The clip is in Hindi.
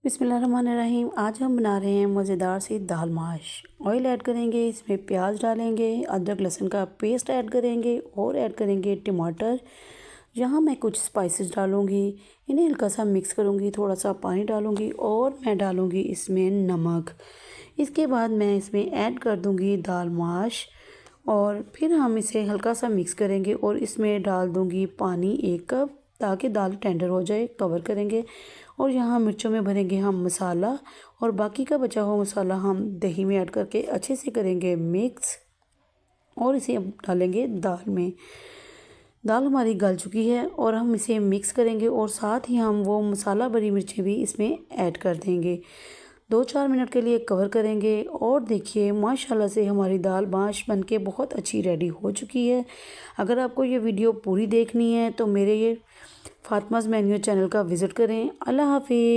बिस्मिल्लाहिर्रहमानिर्रहीम। आज हम बना रहे हैं मज़ेदार सी दाल माश। ऑयल ऐड करेंगे, इसमें प्याज डालेंगे, अदरक लहसुन का पेस्ट ऐड करेंगे और ऐड करेंगे टमाटर। यहाँ मैं कुछ स्पाइसेस डालूँगी, इन्हें हल्का सा मिक्स करूँगी, थोड़ा सा पानी डालूँगी और मैं डालूँगी इसमें नमक। इसके बाद मैं इसमें ऐड कर दूँगी दाल माश और फिर हम इसे हल्का सा मिक्स करेंगे और इसमें डाल दूँगी पानी 1 कप, ताकि दाल टेंडर हो जाए। कवर करेंगे और यहाँ मिर्चों में भरेंगे हम मसाला और बाकी का बचा हुआ मसाला हम दही में ऐड करके अच्छे से करेंगे मिक्स और इसे अब डालेंगे दाल में। दाल हमारी गल चुकी है और हम इसे मिक्स करेंगे और साथ ही हम वो मसाला भरी मिर्चें भी इसमें ऐड कर देंगे। 2-4 मिनट के लिए कवर करेंगे और देखिए माशाल्लाह से हमारी दाल माश बनके बहुत अच्छी रेडी हो चुकी है। अगर आपको ये वीडियो पूरी देखनी है तो मेरे ये फातिमाज़ मेन्यू चैनल का विज़िट करें। अल्लाह हाफ़िज़।